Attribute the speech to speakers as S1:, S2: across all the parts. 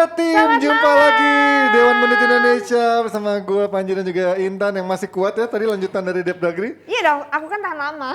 S1: Jebret Tim, jumpa lagi Dewan Menit Indonesia bersama gue Panji dan juga Intan yang masih kuat ya. Tadi lanjutan dari Dep Dagri.
S2: Iya dong, aku kan tahan lama.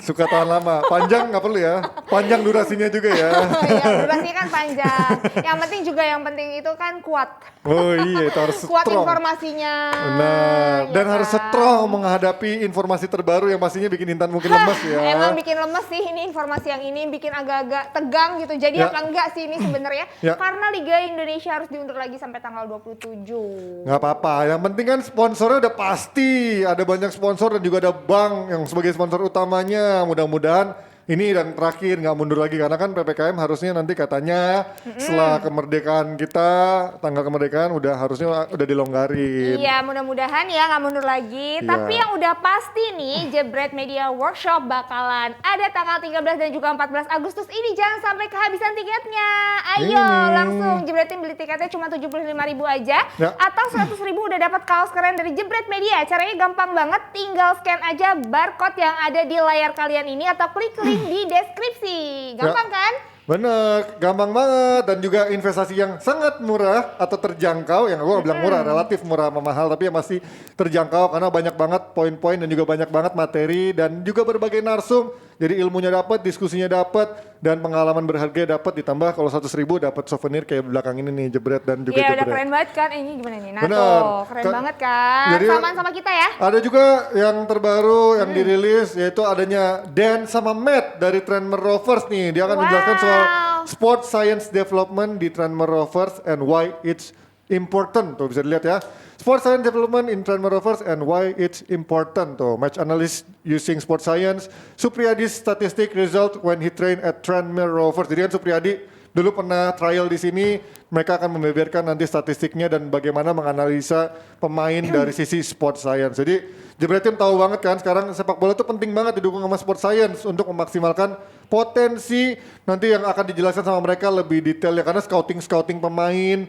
S1: Suka tahan lama, panjang nggak perlu ya, panjang durasinya juga ya.
S2: Iya, durasinya kan panjang. Yang penting itu kan kuat.
S1: Oh iya, itu harus
S2: Kuat
S1: strong.
S2: informasinya.
S1: Nah,
S2: ya
S1: dan
S2: kan?
S1: harus strong menghadapi informasi terbaru yang pastinya bikin Intan mungkin lemes ya.
S2: Emang bikin lemes sih ini informasi yang ini bikin agak-agak tegang gitu. Jadi
S1: Ya.
S2: apa enggak sih ini sebenarnya?
S1: Ya.
S2: Karena Liga Indonesia harus diundur lagi sampai tanggal 27.
S1: Nggak apa-apa, yang penting kan sponsornya udah pasti. Ada banyak sponsor dan juga ada bank yang sebagai sponsor utamanya. Mudah-mudahan ini yang terakhir nggak mundur lagi. Karena kan PPKM harusnya nanti katanya setelah kemerdekaan kita, tanggal kemerdekaan harusnya udah dilonggarin.
S2: Iya, mudah-mudahan ya nggak mundur lagi.
S1: Iya.
S2: Tapi yang udah pasti nih, Jebret Media Workshop bakalan ada tanggal 13 dan juga 14 Agustus ini. Jangan sampai kehabisan tiketnya. Ayo langsung Jebretin beli tiketnya cuma 75.000 aja.
S1: Ya.
S2: Atau 100.000 udah dapat kaos keren dari Jebret Media. Caranya gampang banget, tinggal scan aja barcode yang ada di layar kalian ini atau klik link di deskripsi. Gampang kan?
S1: Bener, gampang banget dan juga investasi yang sangat murah atau terjangkau. Yang gue bilang murah, relatif murah sama mahal, tapi yang masih terjangkau karena banyak banget poin-poin dan juga banyak banget materi dan juga berbagai narsum. Jadi ilmunya dapat, diskusinya dapat, dan pengalaman berharga dapat. Ditambah kalau 100.000 dapat souvenir kayak belakang ini nih, Jebret dan juga
S2: Iya,
S1: Jebret.
S2: udah keren banget kan? Ini gimana nih? Nah
S1: Bener.
S2: tuh, keren banget kan?
S1: Jadi,
S2: Samaan sama kita ya?
S1: Ada juga yang terbaru yang dirilis yaitu adanya Dan sama Matt dari Tranmere Rovers nih. Dia akan menjelaskan soal sport science development di Tranmere Rovers and why it's important. Tuh bisa dilihat ya. Sport science development in Tranmere Rovers and why it's important. Tuh, match analyst using sport science. Supriyadi's statistic result when he trained at Tranmere Rovers. Jadi kan Supriyadi dulu pernah trial di sini. Mereka akan membeberkan nanti statistiknya dan bagaimana menganalisa pemain dari sisi sport science. Jadi Jebret Tim tahu banget kan sekarang sepak bola itu penting banget didukung sama sport science untuk memaksimalkan potensi nanti yang akan dijelaskan sama mereka lebih detail ya, karena scouting pemain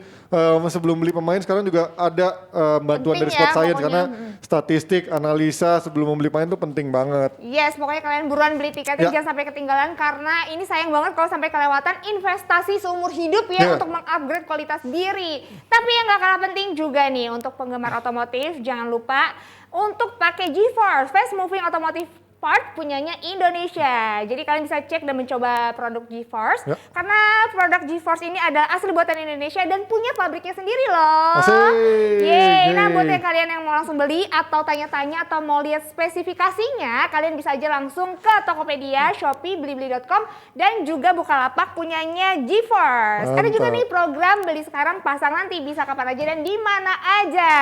S1: sebelum beli pemain sekarang juga ada bantuan
S2: Penting
S1: dari sport
S2: ya,
S1: science
S2: pokoknya.
S1: karena statistik analisa sebelum membeli pemain itu penting banget.
S2: Yes, pokoknya kalian buruan beli tiketnya,
S1: Ya.
S2: jangan sampai ketinggalan karena ini sayang banget kalau sampai kelewatan investasi seumur hidup ya
S1: Ya.
S2: untuk mengupgrade kualitas diri. Tapi yang gak kalah penting juga nih untuk penggemar otomotif, jangan lupa untuk pakai GeForce Fast Moving Automotive Part punyanya Indonesia. Jadi kalian bisa cek dan mencoba produk GeForce
S1: Ya.
S2: karena produk GeForce ini adalah asli buatan Indonesia dan punya pabriknya sendiri loh.
S1: Asik.
S2: Yeay. Nah, buat
S1: Yeay.
S2: yang kalian yang mau langsung beli atau tanya-tanya atau mau lihat spesifikasinya, kalian bisa aja langsung ke Tokopedia, Shopee, Blibli.com dan juga Bukalapak punyanya GeForce. Ada juga
S1: Mantap.
S2: nih program beli sekarang pasang nanti, bisa kapan aja dan di mana aja.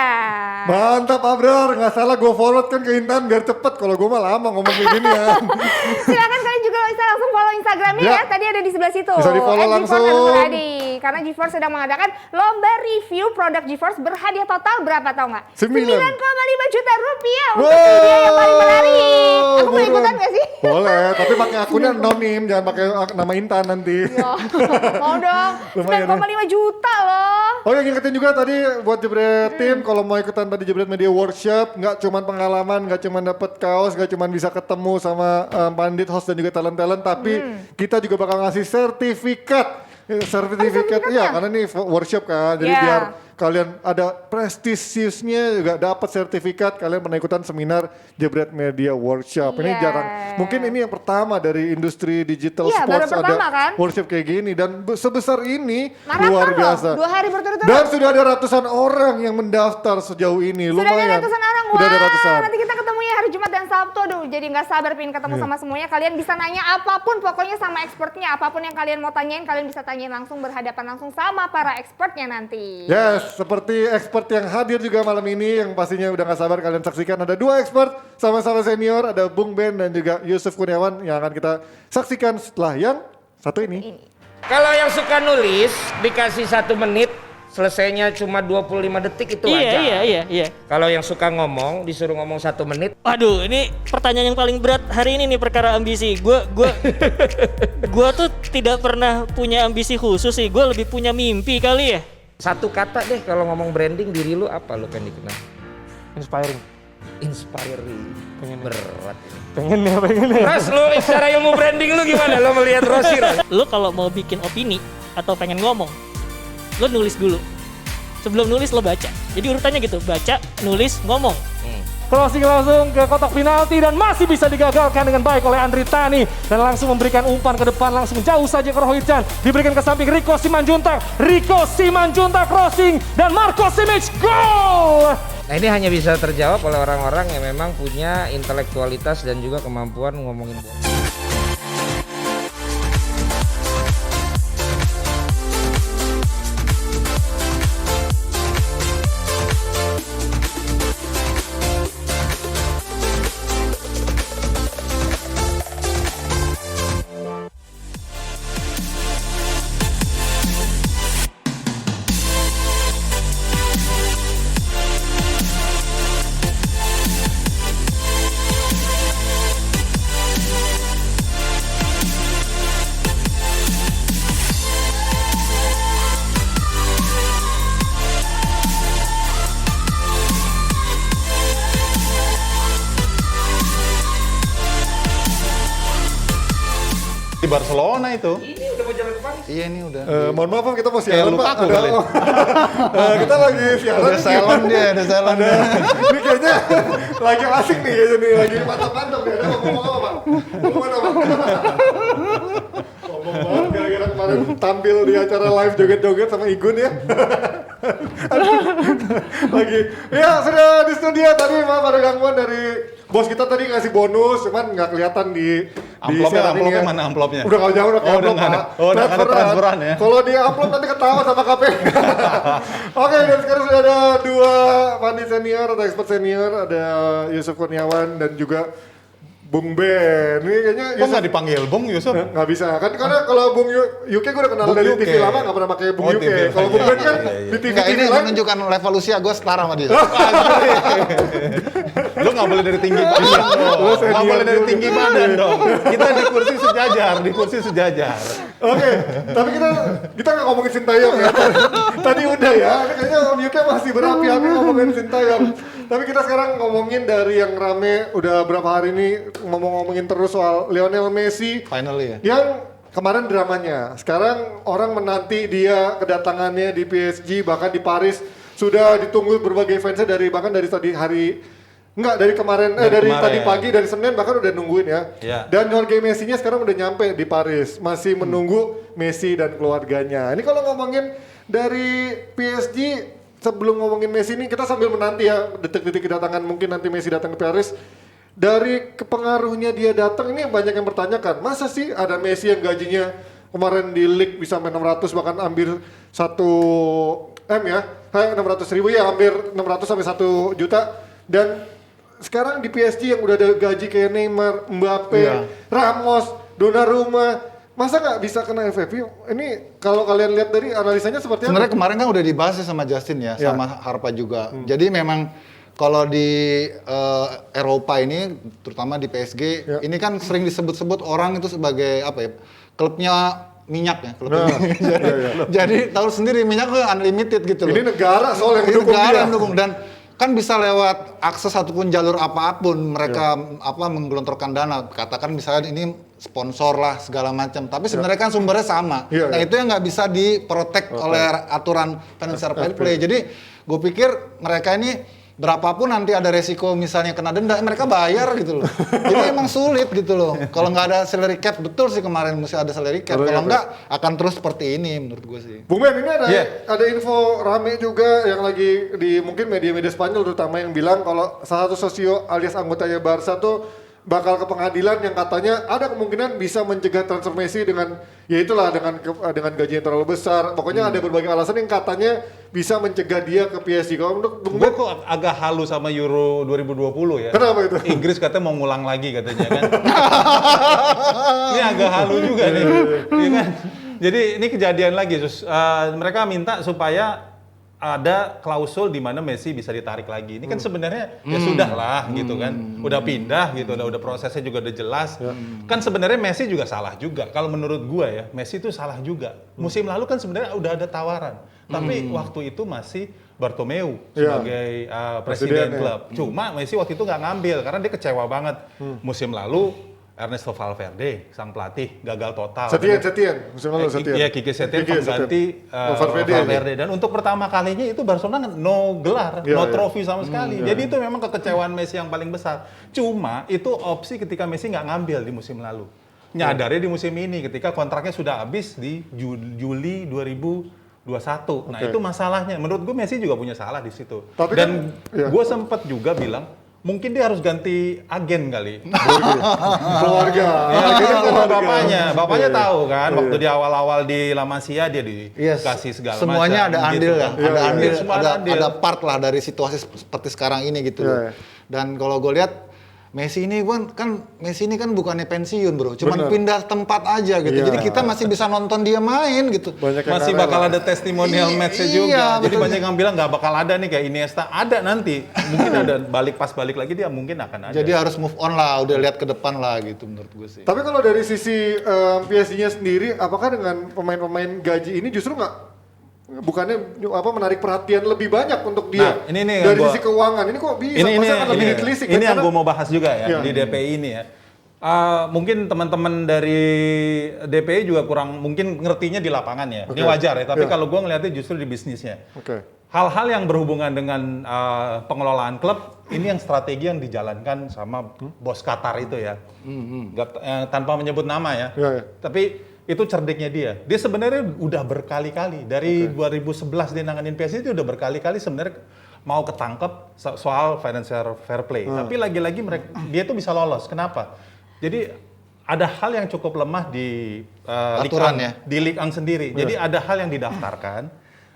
S1: Mantap Abrar, nggak salah gue forward kan ke Intan biar cepet. Kalau gue mah lama ngomong kayak gini ya.
S2: Silakan kalian juga bisa langsung follow Instagramnya
S1: Ya.
S2: ya. Tadi ada di sebelah situ.
S1: Bisa di-follow langsung.
S2: Karena GeForce sedang mengadakan lomba review produk GeForce berhadiah total berapa tau nggak? 9,5 juta rupiah untuk video yang paling menarik. Aku boleh ikutan nggak sih?
S1: Boleh, tapi pakai akunnya anonim, jangan pakai nama Intan nanti.
S2: Yo, mau dong.
S1: Lumayan,
S2: 9,5 juta loh.
S1: Oh ya, ingetin juga tadi buat Jebret Tim kalau mau ikutan tadi Jebret Media Workshop, nggak cuman pengalaman, nggak cuman dapet kaos, nggak cuman bisa ketemu sama pandit, host dan juga talent-talent, tapi kita juga bakal ngasih sertifikat. Sertifikat ya, karena ini workshop kan, jadi
S2: Yeah.
S1: biar kalian ada prestisiusnya juga dapat sertifikat. Kalian pernah ikutan seminar Jebret Media Workshop. Ini
S2: Yes.
S1: jarang. Mungkin ini yang pertama dari industri digital
S2: Iya, baru
S1: sports
S2: pertama,
S1: ada
S2: kan?
S1: workshop kayak gini dan sebesar ini
S2: Maraton
S1: luar
S2: loh,
S1: biasa.
S2: 2 hari berturut-turut.
S1: Dan sudah ada ratusan orang yang mendaftar sejauh ini.
S2: Sudah
S1: Lumayan.
S2: ada ratusan orang.
S1: Udah ada
S2: Wah,
S1: ratusan.
S2: nanti kita ketemu ya hari Jumat dan Sabtu. Aduh, jadi nggak sabar pengen ketemu sama semuanya. Kalian bisa nanya apapun, pokoknya sama expertnya. Apapun yang kalian mau tanyain, kalian bisa tanyain langsung, berhadapan langsung sama para expertnya nanti.
S1: Yes, seperti expert yang hadir juga malam ini yang pastinya udah gak sabar kalian saksikan. Ada 2 expert sama-sama senior, ada Bung Ben dan juga Yusuf Kurniawan yang akan kita saksikan setelah yang satu ini.
S3: Kalau yang suka nulis dikasih 1 menit, selesainya cuma 25 detik itu aja.
S4: Iya.
S3: Kalau yang suka ngomong disuruh ngomong 1 menit.
S4: Waduh, ini pertanyaan yang paling berat hari ini nih perkara ambisi. Gua tuh tidak pernah punya ambisi khusus sih. Gue lebih punya mimpi kali ya.
S3: 1 kata deh kalau ngomong branding diri lu apa lu pengen dikenal?
S4: Inspiring.
S3: Inspiring. Berat.
S4: Pengen ya.
S3: Ros, lu secara ilmu branding lu gimana? Lu melihat Rossi, Ros?
S4: Lo kalau mau bikin opini, atau pengen ngomong, lo nulis dulu. Sebelum nulis lo baca. Jadi urutannya gitu, baca, nulis, ngomong.
S5: Crossing langsung ke kotak penalti dan masih bisa digagalkan dengan baik oleh Andri Tani dan langsung memberikan umpan ke depan langsung jauh saja ke Rohitcan, diberikan ke samping Rico Simanjuntak crossing dan Marco Simic gol.
S3: Nah ini hanya bisa terjawab oleh orang-orang yang memang punya intelektualitas dan juga kemampuan ngomongin bola.
S6: Di Barcelona itu.
S3: Ini udah mau jalan ke Paris.
S6: Iya ini udah.
S1: Mohon maaf Pak, kita mau siaran Pak.
S6: Lukaku kali.
S1: Kita lagi siaran.
S6: Udah silent dia, udah silent dia.
S1: Ini kayaknya lagi asik nih kayaknya nih, lagi mantap-mantap nih. Ada ngomong apa Pak? Ngomong apa Pak? Ngomong banget gara-gara kemarin tampil di acara live joget-joget sama Igun ya. Lagi, ya sudah di studio tadi maaf ada gangguan dari bos kita tadi ngasih bonus, cuman nggak kelihatan di siaran ini
S6: Amplopnya
S1: ya.
S6: mana amplopnya?
S1: Udah nggak jauh, udah
S6: Oh, udah nggak ada. Oh, udah nggak ada transferan ya?
S1: Kalau di upload nanti ketawa sama KPK. Oke, dan sekarang sudah ada dua Fandi senior atau expert senior, ada Yusuf Kurniawan dan juga Bung Ben. Ini kayaknya
S6: Kok nggak dipanggil Bung Yusuf?
S1: nggak bisa kan, karena kalau Bung UK gue udah kenal
S6: Bung
S1: dari
S6: UK.
S1: TV lama nggak pernah pakai Bung
S6: Oh,
S1: UK.
S6: TV.
S1: Kalau Bung Ben kan
S6: Iya, iya.
S1: di TV
S7: Enggak, ini
S1: lain.
S7: menunjukkan level usia gue setara sama dia.
S6: Lu nggak boleh dari tinggi badan dong. Nggak boleh dari tinggi badan dong. Kita di kursi sejajar,
S1: Oke, tapi kita nggak ngomongin Sintayong ya. Tadi udah ya, kayaknya Om UK masih berapi-api ngomongin Sintayong. Tapi kita sekarang ngomongin dari yang rame udah berapa hari ini ngomongin terus soal Lionel Messi
S7: Finally ya.
S1: yang kemarin dramanya. Sekarang orang menanti dia kedatangannya di PSG, bahkan di Paris sudah ditunggu berbagai fansnya bahkan dari tadi hari. Enggak, dari kemarin, dari
S6: kemarin.
S1: tadi pagi, dari Senin bahkan udah nungguin ya.
S6: Iya.
S1: Dan Jorge Messi-nya sekarang udah nyampe di Paris, masih menunggu Messi dan keluarganya. Ini kalau ngomongin dari PSG, sebelum ngomongin Messi ini kita sambil menanti ya detik-detik kedatangan mungkin nanti Messi datang ke Paris. Dari kepengaruhnya dia datang ini banyak yang bertanyakan, masa sih ada Messi yang gajinya kemarin di League bisa sampai 600 bahkan hampir 1 M ya, 600.000 ya, hampir 600 sampai 1 juta. Dan sekarang di PSG yang udah ada gaji kayak Neymar, Mbappe, Ramos, Donnarumma, masa nggak bisa kena FFP? Ini kalau kalian lihat dari analisanya seperti
S7: Sebenarnya
S1: apa?
S7: kemarin kan udah dibahas ya sama Justin ya, sama Harpa juga. Jadi memang kalau di Eropa ini, terutama di PSG, ini kan sering disebut-sebut orang itu sebagai apa ya? Klubnya minyak ya, klubnya. Jadi tahu sendiri minyak tuh unlimited gitu loh.
S1: Ini negara soal yang
S7: Ini
S1: mendukung
S7: negara
S1: dia.
S7: yang mendukung dan kan bisa lewat akses ataupun jalur apapun mereka menggelontorkan dana, katakan misalnya ini sponsor lah segala macam, tapi sebenarnya kan sumbernya sama. Nah itu yang nggak bisa diprotek oleh aturan financial fair play. Jadi gue pikir mereka ini berapapun nanti ada resiko misalnya kena denda, mereka bayar gitu loh. Jadi emang sulit gitu loh. Kalau nggak ada salary cap, betul sih kemarin mesti ada salary cap. Kalau nggak akan terus seperti ini menurut gue sih.
S1: Bung Ben, ini ada info rame juga yang lagi di mungkin media-media Spanyol terutama yang bilang kalau salah satu sosio alias anggotanya Barca tuh bakal ke pengadilan yang katanya ada kemungkinan bisa mencegah transfer Messi dengan ya itulah dengan gaji yang terlalu besar. Pokoknya ada berbagai alasan yang katanya bisa mencegah dia ke PSG. Kalau menurut Bung
S6: Gue
S1: Ben,
S6: kok agak halu sama Euro 2020 ya.
S1: kenapa itu?
S6: Inggris katanya mau ngulang lagi katanya kan. Ini agak halu juga nih. Iya kan? Jadi ini kejadian lagi, mereka minta supaya ada klausul di mana Messi bisa ditarik lagi. Ini kan sebenarnya ya sudah lah gitu kan. Udah pindah gitu, udah prosesnya juga udah jelas. Kan sebenarnya Messi juga salah juga. Kalau menurut gua ya, Messi itu salah juga. Musim lalu kan sebenarnya udah ada tawaran. Tapi waktu itu masih Bartomeu sebagai presiden klub. Cuma Messi waktu itu nggak ngambil karena dia kecewa banget. Musim lalu Ernesto Valverde, sang pelatih, gagal total.
S1: Setien, musim lalu Setien.
S6: Iya, Quique Setien
S1: Quique
S6: pengganti
S1: Valverde.
S6: Valverde. Dan untuk pertama kalinya itu Barcelona no gelar, no trofi sama sekali. Jadi itu memang kekecewaan Messi yang paling besar. Cuma itu opsi ketika Messi nggak ngambil di musim lalu. Nyadarnya di musim ini ketika kontraknya sudah habis di Juli 2021. Nah itu masalahnya. Menurut gue Messi juga punya salah di situ.
S1: Tapi
S6: dan
S1: kan,
S6: gue sempat juga bilang mungkin dia harus ganti agen kali.
S1: Keluarga.
S6: Ya, sama bapaknya tahu kan, waktu di awal-awal di La Masia dia dikasih segala
S7: semuanya
S6: macam.
S7: ada andil
S6: gitu.
S7: ya, ada andil,
S6: Semua
S7: ada part lah dari situasi seperti sekarang ini gitu. Dan kalau gue lihat Messi ini kan bukannya pensiun bro, cuman pindah tempat aja gitu. Jadi kita masih bisa nonton dia main gitu.
S6: Masih bakal ada testimonial match-nya juga. Jadi banyak yang bilang nggak bakal ada nih kayak Iniesta. Ada nanti, mungkin ada balik lagi dia mungkin akan ada.
S7: Jadi harus move on lah, udah lihat ke depan lah gitu menurut gue sih.
S1: Tapi kalau dari sisi PSG-nya sendiri, apakah dengan pemain-pemain gaji ini justru bukannya menarik perhatian lebih banyak untuk dia dari sisi keuangan ini kok bisa akan lebih ditelisik
S6: ini yang gue mau bahas juga ya di DPI ini ya. Mungkin teman-teman dari DPI juga kurang mungkin ngertinya di lapangan ya. Ini wajar ya, tapi kalau gue ngeliatnya justru di bisnisnya. Hal-hal yang berhubungan dengan pengelolaan klub ini yang strategi yang dijalankan sama bos Qatar itu ya. Tanpa menyebut nama ya. Tapi itu cerdiknya dia. Dia sebenarnya udah berkali-kali dari 2011 dia nanganin PSG itu udah berkali-kali sebenarnya mau ketangkep soal financial fair play. Tapi lagi-lagi dia tuh bisa lolos. Kenapa? Jadi ada hal yang cukup lemah di Ligue 1 sendiri. Jadi ada hal yang didaftarkan,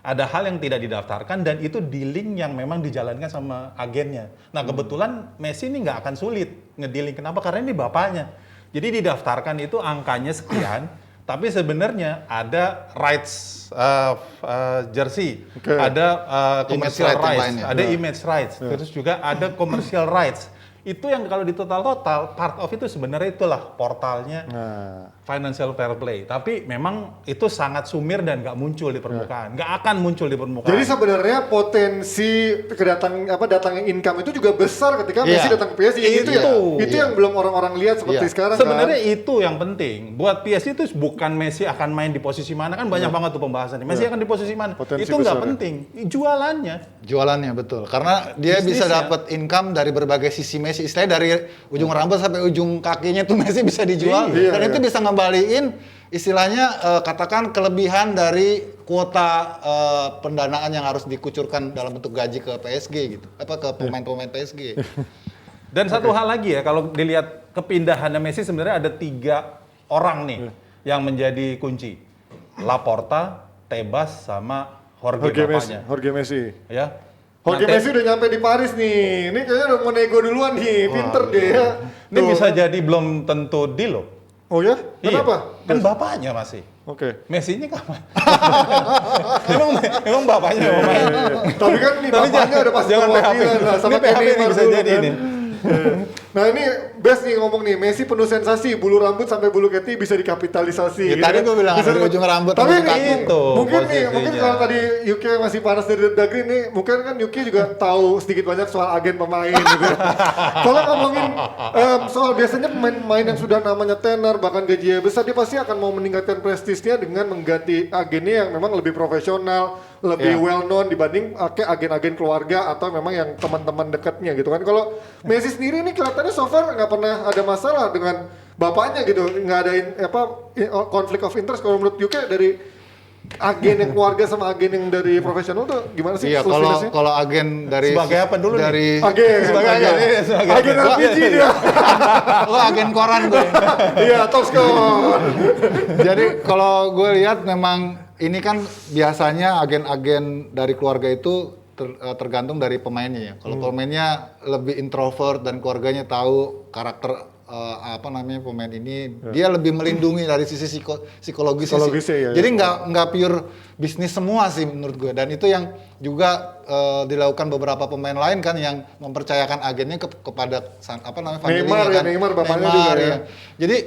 S6: ada hal yang tidak didaftarkan, dan itu dealing yang memang dijalankan sama agennya. Nah kebetulan Messi ini nggak akan sulit ngedealing. Kenapa? Karena ini bapaknya. Jadi didaftarkan itu angkanya sekian. Tapi sebenarnya ada rights jersey, ada commercial rights, ada image rights, terus juga ada commercial rights. Itu yang kalau di total part of itu sebenarnya itulah portalnya financial fair play. Tapi memang itu sangat sumir dan nggak muncul di permukaan, nggak akan muncul di permukaan.
S1: Jadi sebenarnya potensi datangnya income itu juga besar ketika Messi datang ke PSG. Itu yang belum orang-orang lihat seperti sekarang.
S6: Sebenarnya itu yang penting. Buat PSG itu bukan Messi akan main di posisi mana, kan banyak banget tuh pembahasannya. Messi akan di posisi mana? Potensi itu nggak penting. Jualannya betul. Karena dia bisa dapat income dari berbagai sisi Messi. Istilahnya dari ujung rambut sampai ujung kakinya tuh Messi bisa dijual. Dan itu bisa ngembaliin istilahnya katakan kelebihan dari kuota pendanaan yang harus dikucurkan dalam bentuk gaji ke PSG gitu. Ke pemain-pemain PSG. Dan satu hal lagi ya, kalau dilihat kepindahannya Messi sebenarnya ada 3 orang nih yang menjadi kunci. Laporta, Tebas, sama Jorge Messi. Ya.
S1: Jorge Messi udah nyampe di Paris nih. Ini kayaknya udah mau nego duluan nih. Pinter deh ya.
S6: Ini bisa jadi belum tentu deal loh.
S1: Oh ya? Kenapa?
S6: Kan bapaknya masih. Messi-nya kapan? emang bapaknya mau main.
S1: Tapi kan nih bapaknya ada pasti kewakilan lah. Sama
S6: PHP ini bisa jadi ini.
S1: Nah ini best nih ngomong nih, Messi penuh sensasi, bulu rambut sampai bulu keti bisa dikapitalisasi.
S7: Tadi gue bilang dari ujung rambut
S1: tapi
S7: itu.
S1: Mungkin kalau tadi Yuki masih panas dari Dagri nih, mungkin kan Yuki juga tahu sedikit banyak soal agen pemain gitu. Kalau ngomongin soal biasanya pemain-pemain yang sudah namanya tenar, bahkan gajinya besar, dia pasti akan mau meningkatkan prestisnya dengan mengganti agennya yang memang lebih profesional, lebih well known dibanding agen-agen keluarga atau memang yang teman-teman dekatnya gitu kan. Kalau Messi sendiri ini kelihatannya so far nggak pernah ada masalah dengan bapaknya gitu, nggak ada konflik of interest. Kalau menurut Yuke dari agen yang keluarga sama agen yang dari profesional tuh gimana sih?
S7: Iya, kalau agen dari
S6: sebagai apa dulu
S7: dari
S1: agen LPG dia.
S7: Lo agen koran gue.
S1: Iya, top score.
S7: Jadi kalau gue lihat memang ini kan biasanya agen-agen dari keluarga itu tergantung dari pemainnya ya. Kalau pemainnya lebih introvert dan keluarganya tahu karakter pemain ini, dia lebih melindungi dari sisi psikologis.
S1: Ya,
S7: jadi nggak pure bisnis semua sih menurut gue. Dan itu yang juga dilakukan beberapa pemain lain kan yang mempercayakan agennya kepada
S1: Neymar bapaknya juga ya.
S7: Jadi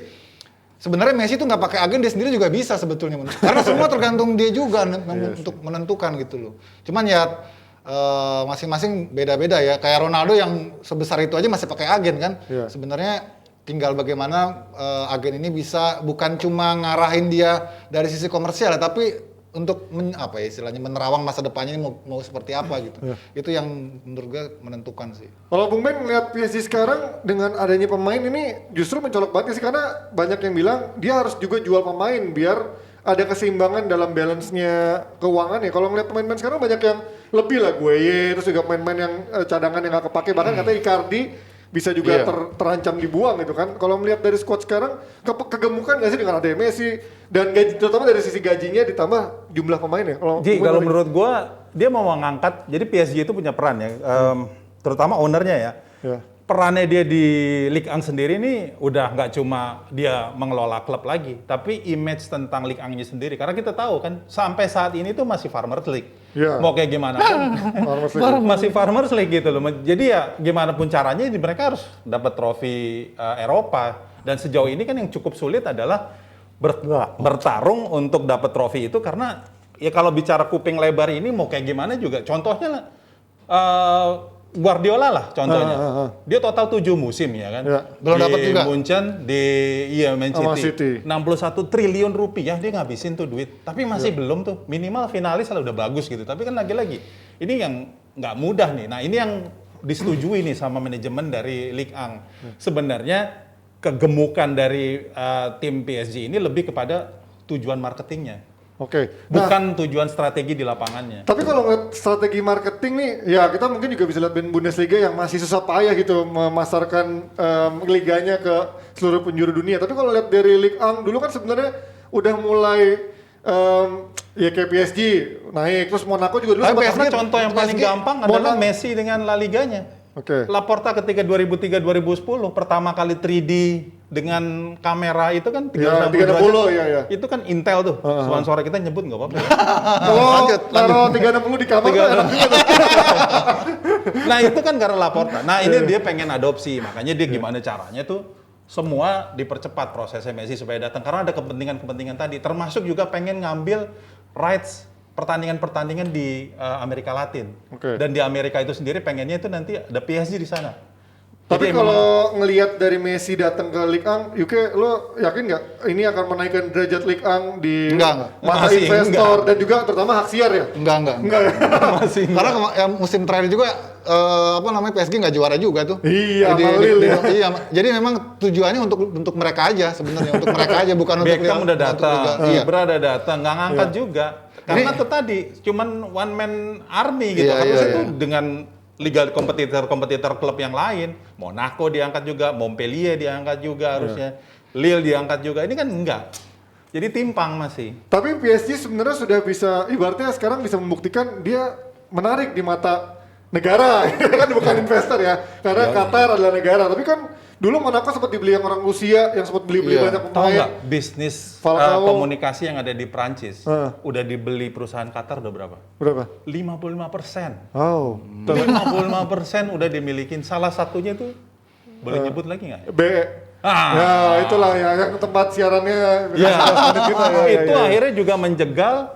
S7: sebenarnya Messi tuh nggak pakai agen, dia sendiri juga bisa sebetulnya, karena semua tergantung dia juga untuk menentukan gitu loh. Cuman ya masing-masing beda-beda ya. Kayak Ronaldo yang sebesar itu aja masih pakai agen kan. Sebenarnya tinggal bagaimana agen ini bisa bukan cuma ngarahin dia dari sisi komersial, tapi untuk istilahnya menerawang masa depannya ini mau seperti apa gitu. Itu yang menurut gue menentukan sih.
S1: Kalau Bung Ben ngeliat PSG sekarang dengan adanya pemain ini justru mencolok banget sih, karena banyak yang bilang dia harus juga jual pemain biar ada keseimbangan dalam balance-nya keuangan ya. Kalau ngeliat pemain-pemain sekarang banyak yang lebih lah, Gueye, terus juga pemain-pemain yang cadangan yang gak kepake, bahkan katanya Icardi bisa juga terancam dibuang gitu kan. Kalau melihat dari squad sekarang, kegemukan nggak sih dengan ada Messi dan gaji, terutama dari sisi gajinya ditambah jumlah pemain ya?
S6: Kalau menurut gua dia mau mengangkat, jadi PSG itu punya peran ya, terutama ownernya ya. Perannya dia di Ligue 1 sendiri ini udah nggak cuma dia mengelola klub lagi, tapi image tentang Ligue 1-nya sendiri. Karena kita tahu kan sampai saat ini tuh masih Farmers League. Mau kayak gimana pun masih Farmers League gitu loh. Jadi ya gimana pun caranya mereka harus dapat trofi Eropa. Dan sejauh ini kan yang cukup sulit adalah bertarung untuk dapat trofi itu, karena ya kalau bicara kuping lebar ini mau kayak gimana juga. Contohnya lah, Guardiola lah contohnya. Dia total 7 musim ya kan.
S7: Belum dapat juga.
S6: Di Munchen, di Man City. 61 triliun rupiah dia ngabisin tuh duit. Tapi masih belum tuh. Minimal finalis lah udah bagus gitu. Tapi kan lagi-lagi ini yang nggak mudah nih. Nah, ini yang disetujui nih sama manajemen dari Ligue 1. Sebenarnya kegemukan dari tim PSG ini lebih kepada tujuan marketingnya. Bukan tujuan strategi di lapangannya.
S1: Tapi kalau ngeliat strategi marketing nih, ya kita mungkin juga bisa lihat Bundesliga yang masih susah payah gitu memasarkan liganya ke seluruh penjuru dunia. Tapi kalau lihat dari Ligue 1 dulu kan sebenarnya udah mulai ya kayak PSG naik, terus Monaco juga dulu sempat
S6: PSG contoh yang paling gampang adalah Messi dengan La Liganya. Laporta ketika 2003-2010 pertama kali 3D dengan kamera itu kan 360 derajat. Itu kan Intel tuh. Sore kita nyebut nggak apa-apa.
S1: Taruh 360 di kamar.
S6: Nah itu kan karena Laporta. Nah ini dia pengen adopsi, makanya dia gimana caranya tuh semua dipercepat prosesnya Messi supaya datang, karena ada kepentingan-kepentingan tadi, termasuk juga pengen ngambil rights pertandingan-pertandingan di Amerika Latin. Dan di Amerika itu sendiri pengennya itu nanti ada PSG di sana.
S1: Tapi kalau ngelihat dari Messi datang ke Ligue 1, Yuke, lo yakin nggak ini akan menaikkan derajat Ligue 1 di mata investor dan juga terutama hak siar ya?
S7: Enggak. Karena musim terakhir juga PSG nggak juara juga tuh.
S1: Iya,
S7: jadi memang tujuannya untuk mereka aja sebenarnya, untuk mereka aja, bukan untuk
S6: Beckham udah datang, Ibra udah datang, nggak ngangkat juga. Karena itu tadi cuman one man army gitu. Harusnya tuh dengan liga kompetitor klub yang lain, Monaco diangkat juga, Montpellier diangkat juga harusnya, Lille diangkat juga. Ini kan enggak. Jadi timpang masih.
S1: Tapi PSG sebenarnya sudah bisa, ibaratnya sekarang bisa membuktikan dia menarik di mata negara, kan bukan investor ya, karena Qatar adalah negara. Tapi kan dulu Monaco sempat dibeli yang orang Rusia, yang sempat beli banyak pemain.
S6: Tahu nggak bisnis komunikasi yang ada di Prancis udah dibeli perusahaan Qatar udah berapa? 55%. 55% udah dimilikin. Salah satunya tuh boleh nyebut lagi nggak?
S1: Ya itulah ya yang tempat siarannya.
S6: Itu akhirnya juga menjegal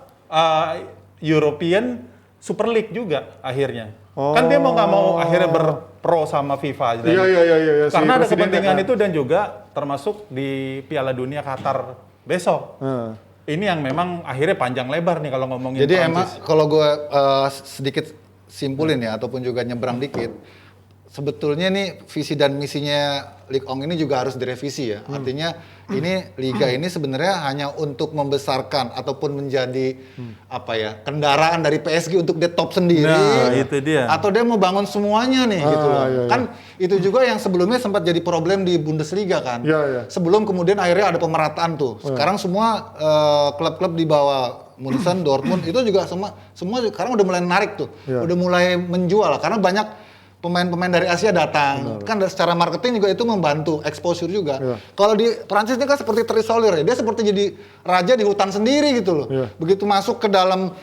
S6: European Super League juga akhirnya. Kan dia mau nggak mau akhirnya berpro sama FIFA.
S1: Iya.
S6: Karena ada kepentingan itu, dan juga termasuk di Piala Dunia Qatar besok. Ini yang memang akhirnya panjang lebar nih kalau ngomongin
S7: Jadi
S6: Prancis.
S7: emang kalau gue sedikit simpulin ya, ataupun juga nyebrang dikit, sebetulnya nih visi dan misinya Ligue 1 ini juga harus direvisi ya. Artinya ini liga ini sebenarnya hanya untuk membesarkan ataupun menjadi kendaraan dari PSG untuk dia top sendiri.
S6: Nah, itu dia.
S7: Atau dia mau bangun semuanya nih gitu loh. Kan itu juga yang sebelumnya sempat jadi problem di Bundesliga kan. Sebelum kemudian akhirnya ada pemerataan tuh. Sekarang semua klub-klub di bawah Munchen, Dortmund itu juga semua sekarang udah mulai narik tuh. Udah mulai menjual karena banyak pemain-pemain dari Asia datang. Kan secara marketing juga itu membantu, exposure juga. Kalau di Prancis ini kan seperti terisolir ya, dia seperti jadi raja di hutan sendiri gitu loh. Begitu masuk ke dalam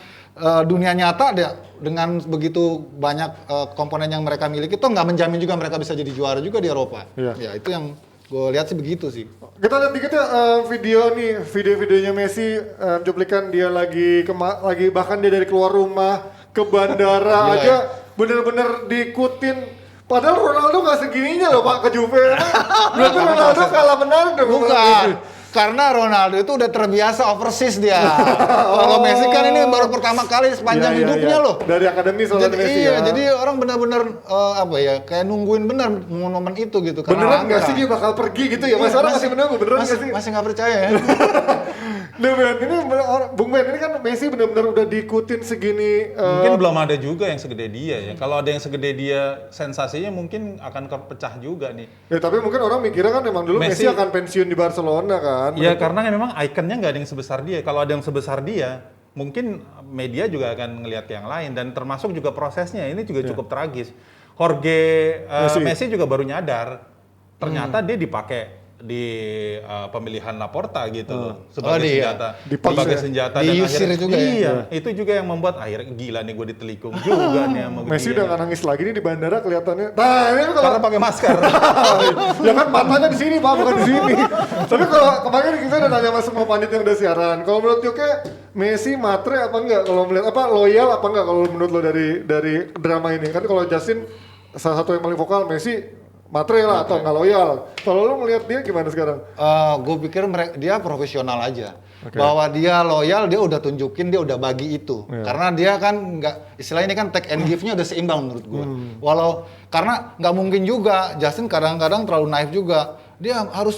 S7: dunia nyata, dia dengan begitu banyak komponen yang mereka miliki, itu nggak menjamin juga mereka bisa jadi juara juga di Eropa. Ya itu yang gue lihat sih begitu sih.
S1: Kita lihat dikit ya video-videonya Messi, cuplikan dia lagi bahkan dia dari keluar rumah ke bandara aja bener-bener diikutin Padahal Ronaldo nggak segininya loh Pak ke Juve. Berarti Ronaldo kalah menarik dong.
S7: Bukan. Karena Ronaldo itu udah terbiasa overseas dia. Kalau Messi kan ini baru pertama kali sepanjang hidupnya loh.
S1: Dari akademi soalnya Messi
S7: iya,
S1: ya.
S7: jadi orang benar-benar kayak nungguin benar momen itu gitu.
S1: Beneran nggak sih dia bakal pergi gitu ya? Mas orang masih menunggu, beneran nggak sih?
S7: Masih nggak percaya ya.
S1: Nah, Ben, ini Bung Ben, ini kan Messi benar-benar udah diikutin segini.
S6: Mungkin belum ada juga yang segede dia ya. Kalau ada yang segede dia, sensasinya mungkin akan kepecah juga nih.
S1: Ya tapi mungkin orang mikirnya kan memang dulu Messi akan pensiun di Barcelona kan.
S6: Ya karena memang ikonnya nggak ada yang sebesar dia. Kalau ada yang sebesar dia, mungkin media juga akan ngelihat yang lain. Dan termasuk juga prosesnya, ini juga cukup tragis. Jorge Messi juga baru nyadar, ternyata dia dipakai di pemilihan Laporta gitu loh, sebagai senjata, sebagai senjata dan akhirnya
S7: juga
S6: iya, itu juga yang membuat akhirnya gila nih gue ditelikung juga nih sama
S1: Messi
S6: dia.
S1: udah nggak nangis lagi nih di bandara kelihatannya. Nah ini kalau
S6: Karena pakai masker.
S1: ya kan matanya di sini Pak, bukan di sini. Tapi kalau kemarin kita udah nanya sama semua pandit yang udah siaran, kalau menurut Yoke Messi matre apa enggak? Kalau melihat apa loyal apa enggak kalau menurut lo dari drama ini? Kan kalau Justin salah satu yang paling vokal, Messi matre lah atau nggak loyal. Kalau lo melihat dia gimana sekarang?
S7: Gue pikir dia profesional aja. Bahwa dia loyal, dia udah tunjukin, dia udah bagi itu. Karena dia kan nggak, istilahnya ini kan take and give-nya udah seimbang menurut gue. Karena nggak mungkin juga, Justin kadang-kadang terlalu naif juga. Dia harus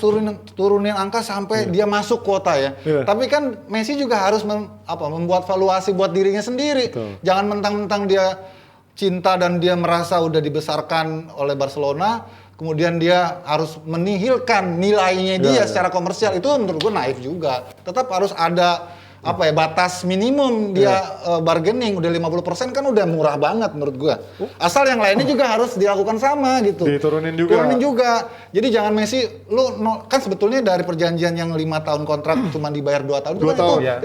S7: turunin angka sampai dia masuk kuota ya. Tapi kan Messi juga harus membuat valuasi buat dirinya sendiri. Jangan mentang-mentang dia cinta dan dia merasa udah dibesarkan oleh Barcelona, kemudian dia harus menihilkan nilainya dia secara komersial. Itu menurut gue naif juga. Tetap harus ada batas minimum dia bargaining. Udah 50% kan udah murah banget menurut gue. Asal yang lainnya juga harus dilakukan sama gitu.
S1: Diturunin juga.
S7: Jadi jangan Messi, kan sebetulnya dari perjanjian yang 5 tahun kontrak cuma dibayar 2 tahun.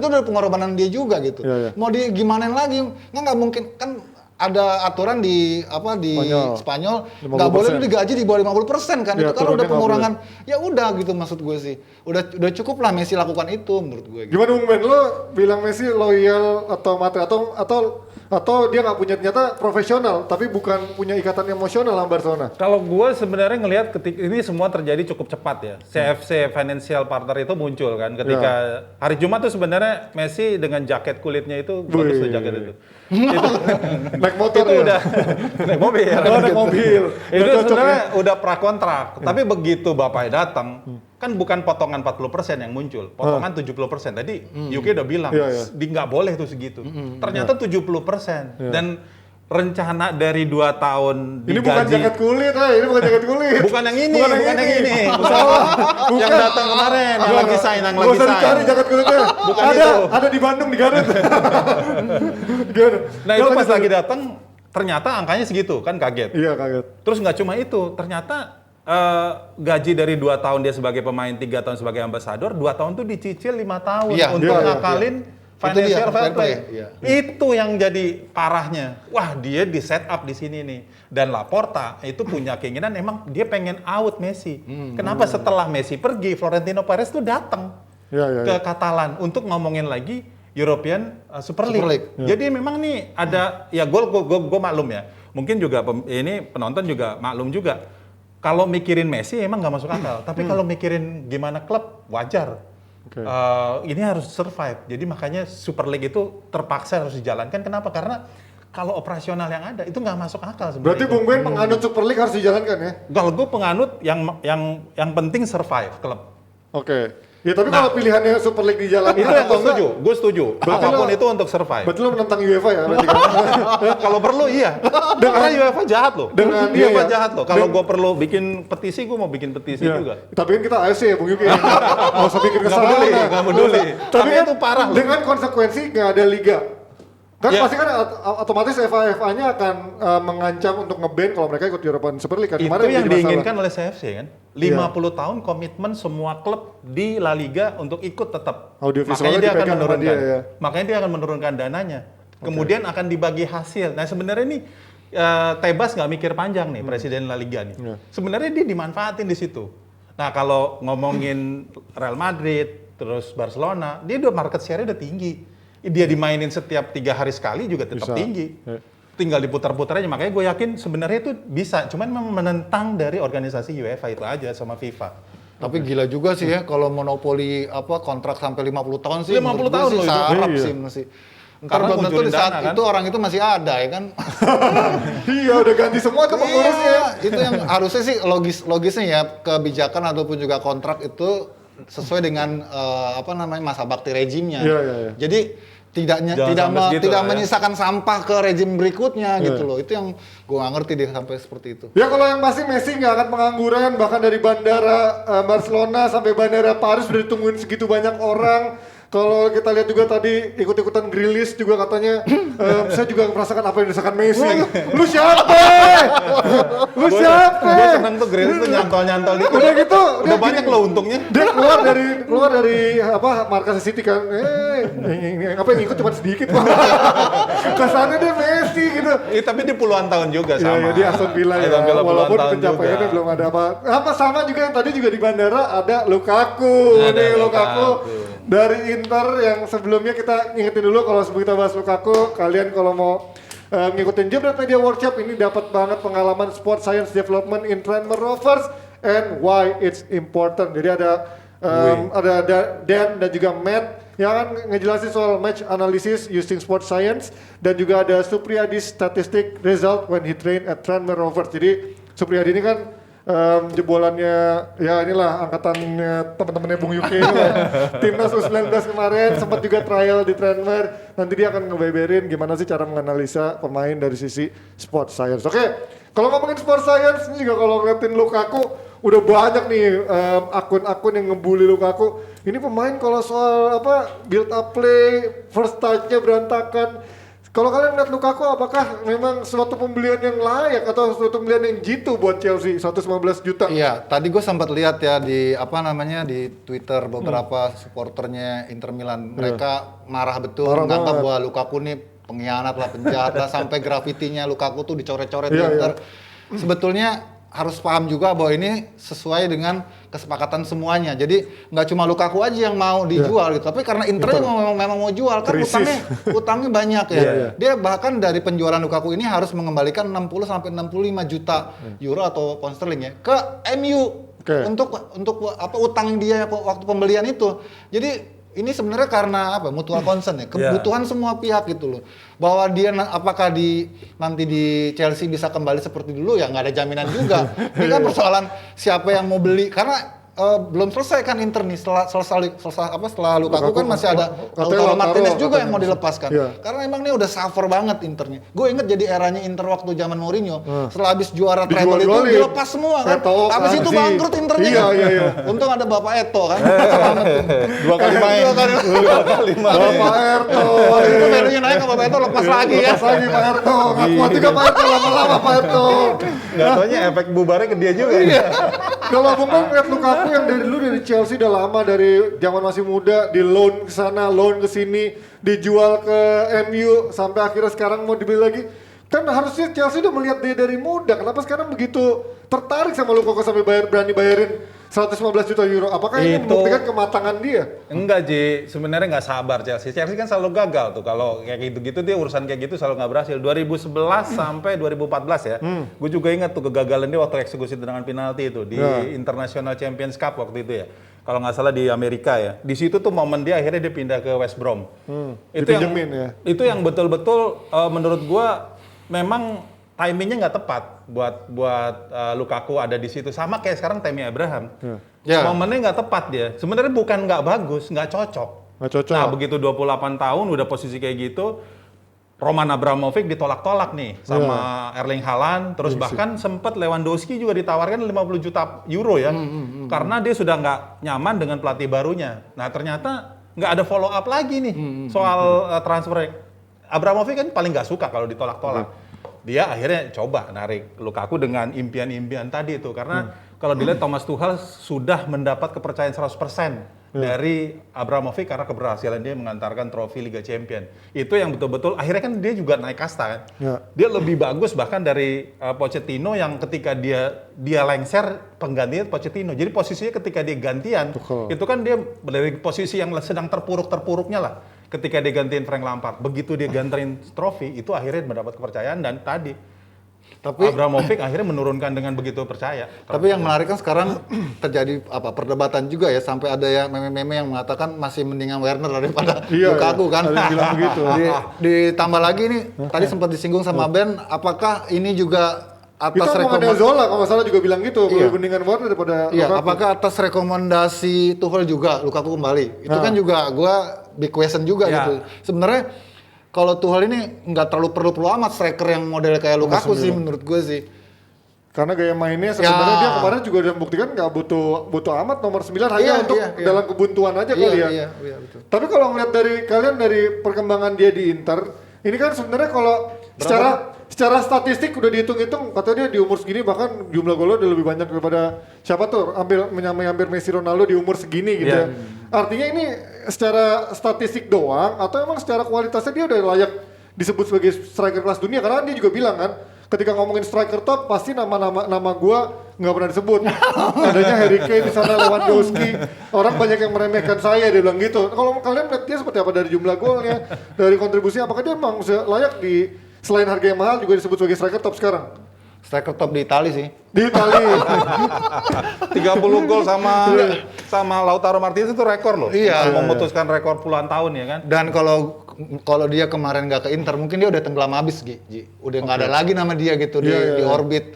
S7: Itu udah pengorbanan dia juga gitu. Mau di gimanain lagi? Nggak mungkin kan. Ada aturan di Spanyol nggak boleh lu digaji di bawah 50% kan, itu kalau udah pengurangan ya udah gitu maksud gue sih udah cukup lah Messi lakukan itu menurut gue gitu.
S1: Gimana Bung Ben, lo bilang Messi loyal atau matre atau dia nggak punya, ternyata profesional tapi bukan punya ikatan emosional sama Barcelona?
S6: Kalau gue sebenarnya ngelihat ketika ini semua terjadi cukup cepat ya. CFC Financial Partner itu muncul kan ketika hari Jumat tuh sebenarnya Messi dengan jaket kulitnya itu bagus tuh jaket itu.
S1: Naik motor
S6: itu udah naik mobil.
S1: Naik mobil.
S6: Itu sebenarnya udah prakontrak. Tapi begitu bapaknya datang, kan bukan potongan 40% yang muncul, potongan 70%. Tadi Yuki udah bilang, di nggak boleh tuh segitu. Ternyata 70%. Dan rencana dari 2 tahun digaji.
S1: Ini bukan jaket kulit, ini bukan jaket kulit.
S6: Bukan yang ini, bukan yang ini. Yang datang kemarin, yang lagi sign.
S1: Gak usah dicari jaket kulitnya.
S6: Bukan itu.
S1: Ada di Bandung, di Garut.
S6: Nah itu pas lagi datang, ternyata angkanya segitu, kan kaget.
S1: Iya kaget.
S6: Terus nggak cuma itu, ternyata gaji dari 2 tahun dia sebagai pemain, 3 tahun sebagai ambasador, 2 tahun tuh dicicil 5 tahun untuk ngakalin financial fair play. Itu yang jadi parahnya. Wah, dia di set up di sini nih. Dan Laporta itu punya keinginan emang dia pengen out Messi. Kenapa setelah Messi pergi, Florentino Perez tuh datang ke Katalan untuk ngomongin lagi European Super League. Jadi memang nih ada ya gue maklum ya. Mungkin juga ini penonton juga maklum juga. Kalau mikirin Messi emang nggak masuk akal. Tapi kalau mikirin gimana klub wajar. Ini harus survive. Jadi makanya Super League itu terpaksa harus dijalankan. Kenapa? Karena kalau operasional yang ada itu nggak masuk akal sebenarnya.
S1: Berarti Bung Ben penganut Super League harus dijalankan ya?
S6: Kalau gue penganut yang penting survive klub.
S1: Ya tapi kalau pilihannya Super League dijalankan
S6: itu yang gue setuju. Apapun itu untuk survive.
S1: Berarti lo menentang UEFA ya? Berarti kan?
S6: Kalau perlu iya. Karena UEFA jahat loh. UEFA jahat loh. Kalau gue perlu bikin petisi, gue mau bikin petisi juga.
S1: Tapi kan kita AFC ya Bung Yuki. Nggak usah bikin kesalahan.
S6: Nggak peduli. Tapi itu parah loh.
S1: Dengan konsekuensi nggak ada liga. Kan pasti kan otomatis FA-nya akan mengancam untuk nge-ban kalau mereka ikut European Super League kan.
S6: Itu yang diinginkan oleh CFC kan. 50 tahun komitmen semua klub di La Liga untuk ikut tetap. Makanya dia akan menurunkan. Makanya dia akan menurunkan dananya. Kemudian akan dibagi hasil. Nah sebenarnya ini Tebas nggak mikir panjang nih Presiden La Liga nih. Sebenarnya dia dimanfaatin di situ. Nah kalau ngomongin Real Madrid terus Barcelona, dia udah market share-nya udah tinggi. Dia dimainin setiap 3 hari sekali juga tetap tinggi. tinggal diputar-putar aja. Makanya gue yakin sebenarnya itu bisa, cuman memang menentang dari organisasi UEFA itu aja sama FIFA.
S7: Tapi gila juga sih ya kalau monopoli kontrak sampai 50 tahun sih.
S6: 50
S7: menurut gue
S6: tahun
S7: sih
S6: loh itu.
S7: sarap
S1: Iya.
S7: sih masih. Ntar
S6: Karena
S7: belum tentu di
S6: ngunculin
S7: saat
S6: dana, kan?
S7: itu orang itu masih ada ya kan.
S1: Iya, udah ganti semua tuh pengurusnya.
S7: Iya, itu yang harusnya sih logisnya ya kebijakan ataupun juga kontrak itu sesuai dengan masa bakti rejimnya.
S1: Iya, iya, iya.
S7: Jadi
S6: Jangan sampai segitu lah ya.
S7: menyisakan sampah ke rejim berikutnya gitu loh. Itu yang gue nggak ngerti deh sampai seperti itu.
S1: Ya kalau yang pasti Messi nggak akan pengangguran, bahkan dari bandara Barcelona sampai bandara Paris udah ditungguin segitu banyak orang. Kalau kita lihat juga tadi ikut-ikutan Grealish juga katanya, saya juga merasakan apa yang dirasakan Messi. Lu siapa? Lu siapa?
S6: Gue seneng tuh Grealish tuh nyantol-nyantol gitu.
S1: Udah gitu,
S6: Udah banyak loh untungnya.
S1: dia keluar dari markas City kan, apa yang ikut cuma sedikit. Kesannya dia Messi gitu.
S6: Tapi dia puluhan tahun juga
S1: Iya,
S6: sama.
S1: iya, di Aston Villa ya,
S6: Aston Villa puluhan
S1: walaupun
S6: tahun
S1: pencapaiannya
S6: juga.
S1: belum ada apa sama juga yang tadi juga di bandara ada Lukaku.
S6: Ada
S1: Nih
S6: Lukaku.
S1: dari Inter yang sebelumnya kita ingetin dulu kalau sebelum kita bahas Lukaku, kalian kalau mau ngikutin Jebret Media Workshop ini dapat banget pengalaman Sport Science Development in Tranmere Rovers and why it's important. Jadi ada Dan dan juga Matt yang akan ngejelasin soal match analysis using sport science, dan juga ada Supriyadi statistic result when he trained at Tranmere Rovers. Jadi Supriyadi ini kan jebolannya ya inilah angkatannya teman-temannya Bung Yuki ini lah. Timnas U19 kemarin sempat juga trial di Tranmere. Nanti dia akan ngebeberin gimana sih cara menganalisa pemain dari sisi sport science. Oke, kalau ngomongin sport science ini juga kalau ngeliatin Lukaku udah banyak nih akun-akun yang ngebully Lukaku. Ini pemain kalau soal build up play, first touch-nya berantakan. Kalau kalian lihat Lukaku, apakah memang suatu pembelian yang layak atau suatu pembelian yang jitu buat Chelsea 115 juta?
S7: Iya, tadi gue sempat lihat ya di di Twitter beberapa supporternya Inter Milan. Mereka marah betul, menganggap bahwa Lukaku nih pengkhianat lah, penjahat lah, sampai grafitinya Lukaku tuh dicoret-coret di Inter. Sebetulnya harus paham juga bahwa ini sesuai dengan kesepakatan semuanya. Jadi nggak cuma Lukaku aja yang mau dijual gitu, tapi karena Inter memang mau jual kan, utangnya banyak ya. Dia bahkan dari penjualan Lukaku ini harus mengembalikan 60 sampai 65 juta euro atau pound sterling ya ke MU untuk utang dia waktu pembelian itu. Jadi ini sebenarnya karena mutual concern ya, kebutuhan semua pihak gitu loh. Bahwa dia apakah nanti di Chelsea bisa kembali seperti dulu ya nggak ada jaminan juga. Ini kan persoalan siapa yang mau beli, karena belum selesai kan Inter nih setelah Lukaku kan masih ada Lautaro Martinez juga yang mau dilepaskan. Karena emang ini udah suffer banget Internya. Gue inget jadi eranya Inter waktu zaman Mourinho, setelah habis juara treble itu dilepas semua kan. Habis itu bangkrut Internya.
S1: Iya.
S7: Untung ada Bapak Eto kan.
S6: Dua kali main.
S1: Bapak Erto.
S7: Itu value-nya naik ke Bapak Eto, lepas lagi ya.
S1: Lepas lagi Pak Erto. Ngakuat juga Pak Erto, lama-lama Pak Erto.
S6: Nggak taunya efek bubarnya ke dia juga.
S1: Kalau Bung lihat Lukaku yang dari dulu dari Chelsea udah lama, dari zaman masih muda, di loan ke sana, loan ke sini, dijual ke MU sampai akhirnya sekarang mau dibeli lagi. Kan harusnya Chelsea udah melihat dia dari muda. Kenapa sekarang begitu tertarik sama Lukaku sampai berani bayarin 115 juta euro? Apakah ini membuktikan kematangan dia?
S6: Enggak, Ji. Sebenarnya nggak sabar Chelsea. Chelsea kan selalu gagal tuh. Kalau kayak gitu-gitu dia urusan kayak gitu selalu nggak berhasil. 2011 sampai 2014 ya. Gue juga ingat tuh kegagalan dia waktu eksekusi tendangan penalti itu di International Champions Cup waktu itu ya. Kalau nggak salah di Amerika ya. Di situ tuh momen dia akhirnya dia pindah ke West Brom. Itu yang betul-betul menurut gue memang timingnya nggak tepat buat Lukaku ada di situ, sama kayak sekarang Tammy Abraham. Momennya nggak tepat dia. Sebenarnya bukan nggak bagus, nggak cocok. Nah begitu 28 tahun udah posisi kayak gitu, Roman Abramovich ditolak-tolak nih sama Erling Haaland, terus bahkan sempat Lewandowski juga ditawarkan 50 juta euro ya, karena dia sudah nggak nyaman dengan pelatih barunya. Nah ternyata nggak ada follow up lagi nih soal transfer. Abramovich kan paling nggak suka kalau ditolak-tolak. Dia akhirnya coba narik Lukaku dengan impian-impian tadi itu. Karena kalau dilihat Thomas Tuchel sudah mendapat kepercayaan 100% dari Abramovich karena keberhasilan dia mengantarkan trofi Liga Champions. Itu yang betul-betul akhirnya kan dia juga naik kasta kan. Dia lebih bagus bahkan dari Pochettino yang ketika dia lengser penggantinya Pochettino. Jadi posisinya ketika dia gantian itu kan dia dari posisi yang sedang terpuruk-terpuruknya lah. ketika dia gantiin Frank Lampard, begitu dia gantiin trofi, itu akhirnya mendapat kepercayaan dan tadi Abramovich akhirnya menurunkan dengan begitu percaya.
S7: Tapi yang menarik kan sekarang terjadi perdebatan juga ya, sampai ada yang meme-meme yang mengatakan masih mendingan Werner daripada Lukaku kan.
S1: Ada yang bilang begitu.
S7: Ditambah lagi nih, tadi sempat disinggung sama Ben, apakah ini juga atas
S1: rekomendasi Zola kalau nggak salah juga bilang gitu, lebih mendingan Werner daripada Lukaku.
S7: Apakah atas rekomendasi Tuchel juga Lukaku kembali? Itu kan juga gua big question juga gitu. Sebenarnya kalau Tuchel ini nggak terlalu perlu amat striker yang model kayak Lukaku sih menurut gue sih.
S1: Karena gaya mainnya sebenarnya dia kemarin juga udah membuktikan nggak butuh amat nomor 9 hanya untuk dalam kebuntuan aja kali ya. Iya, betul. Tapi kalau ngeliat dari kalian dari perkembangan dia di Inter, ini kan sebenarnya kalau secara statistik udah dihitung-hitung katanya dia di umur segini bahkan jumlah golnya udah lebih banyak daripada siapa tuh hampir Messi Ronaldo di umur segini gitu ya. Artinya ini secara statistik doang atau emang secara kualitasnya dia udah layak disebut sebagai striker kelas dunia, karena dia juga bilang kan ketika ngomongin striker top pasti nama gua nggak pernah disebut. Adanya Harry Kane di sana, Lewandowski. Orang banyak yang meremehkan saya, dia bilang gitu. Kalau kalian lihat dia seperti apa dari jumlah golnya, dari kontribusinya, apakah dia memang layak di selain harga yang mahal juga disebut sebagai striker top sekarang?
S7: Striker top di Itali sih.
S1: Di Itali.
S6: 30 gol sama Lautaro Martinez itu rekor loh.
S7: Iya.
S6: Memutuskan rekor puluhan tahun ya kan.
S7: Dan kalau dia kemarin nggak ke Inter, mungkin dia udah tenggelam habis, Gi. Udah nggak ada lagi nama dia gitu di orbit